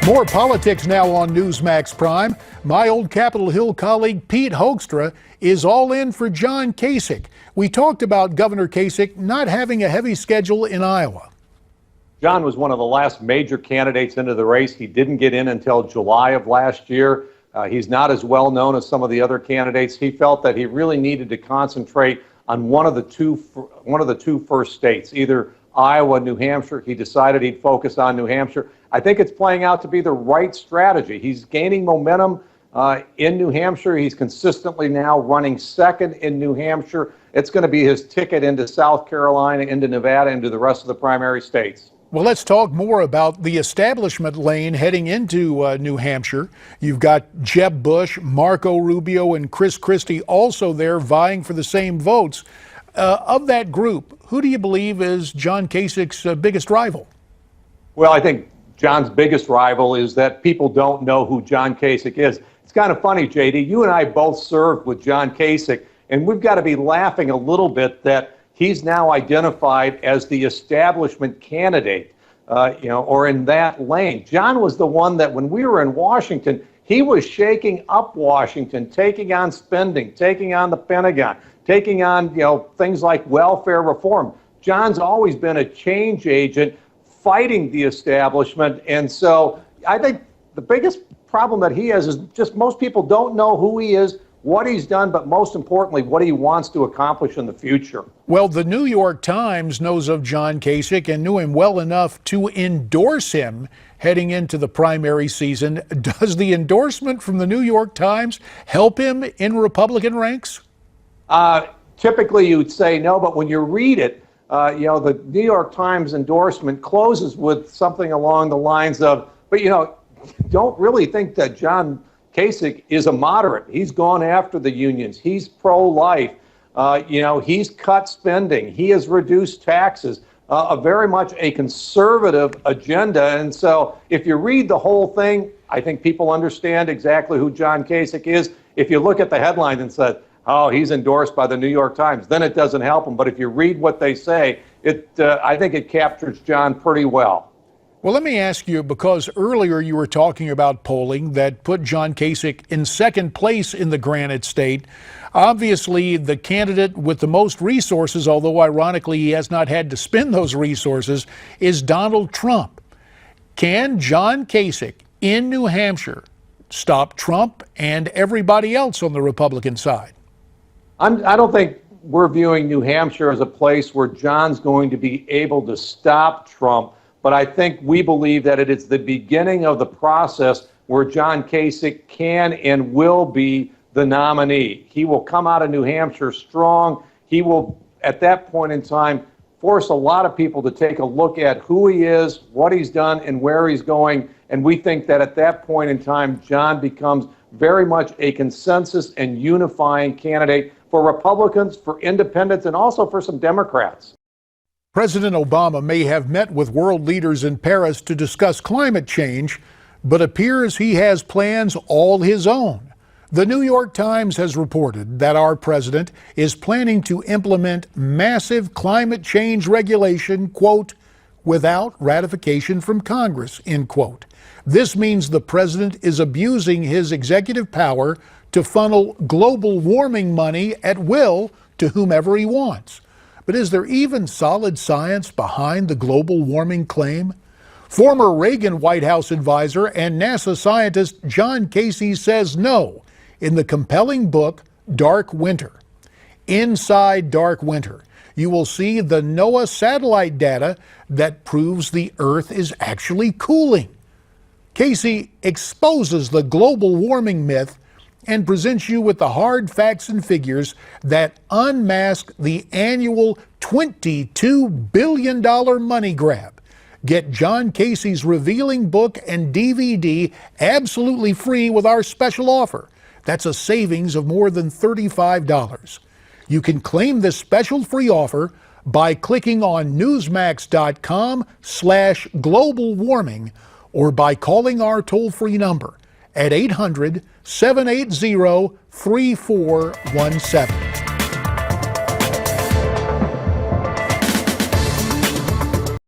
More politics now on Newsmax Prime. My old Capitol Hill colleague Pete Hoekstra is all in for John Kasich. We talked about Governor Kasich not having a heavy schedule in Iowa. John was one of the last major candidates into the race. He didn't get in until July of last year. He's not as well known as some of the other candidates. He felt that he really needed to concentrate on one of the two first states, either Iowa, New Hampshire. He decided he'd focus on New Hampshire. I think it's playing out to be the right strategy. He's gaining momentum in New Hampshire. He's consistently now running second in New Hampshire. It's going to be his ticket into South Carolina, into Nevada, into the rest of the primary states. Well, let's talk more about the establishment lane heading into New Hampshire. You've got Jeb Bush, Marco Rubio, and Chris Christie also there vying for the same votes. Of that group, who do you believe is John Kasich's biggest rival? Well, I think John's biggest rival is that people don't know who John Kasich is. It's kind of funny, JD. You and I both served with John Kasich, and we've got to be laughing a little bit that he's now identified as the establishment candidate, or in that lane. John was the one that when we were in Washington, he was shaking up Washington, taking on spending, taking on the Pentagon, taking on, things like welfare reform. John's always been a change agent, fighting the establishment. And so I think the biggest problem that he has is just most people don't know who he is, what he's done, but most importantly, what he wants to accomplish in the future. Well, the New York Times knows of John Kasich and knew him well enough to endorse him heading into the primary season. Does the endorsement from the New York Times help him in Republican ranks? Typically, you'd say no, but when you read it, the New York Times endorsement closes with something along the lines of, but, don't really think that John Kasich is a moderate. He's gone after the unions. He's pro-life. He's cut spending. He has reduced taxes. Very much a conservative agenda. And so if you read the whole thing, I think people understand exactly who John Kasich is. If you look at the headlines and say, oh, he's endorsed by the New York Times, then it doesn't help him. But if you read what they say, I think it captures John pretty well. Well, let me ask you, because earlier you were talking about polling that put John Kasich in second place in the Granite State. Obviously, the candidate with the most resources, although ironically he has not had to spend those resources, is Donald Trump. Can John Kasich in New Hampshire stop Trump and everybody else on the Republican side? I don't think we're viewing New Hampshire as a place where John's going to be able to stop Trump. But I think we believe that it is the beginning of the process where John Kasich can and will be the nominee. He will come out of New Hampshire strong. He will, at that point in time, force a lot of people to take a look at who he is, what he's done, and where he's going. And we think that at that point in time, John becomes very much a consensus and unifying candidate for Republicans, for independents, and also for some Democrats. President Obama may have met with world leaders in Paris to discuss climate change, but appears he has plans all his own. The New York Times has reported that our president is planning to implement massive climate change regulation, quote, without ratification from Congress, end quote. This means the president is abusing his executive power to funnel global warming money at will to whomever he wants. But is there even solid science behind the global warming claim? Former Reagan White House advisor and NASA scientist John Kasich says no in the compelling book, Dark Winter. Inside Dark Winter, you will see the NOAA satellite data that proves the Earth is actually cooling. Kasich exposes the global warming myth and presents you with the hard facts and figures that unmask the annual $22 billion money grab. Get John Kasich's revealing book and DVD absolutely free with our special offer. That's a savings of more than $35. You can claim this special free offer by clicking on newsmax.com/global warming or by calling our toll-free number at 800-780-3417.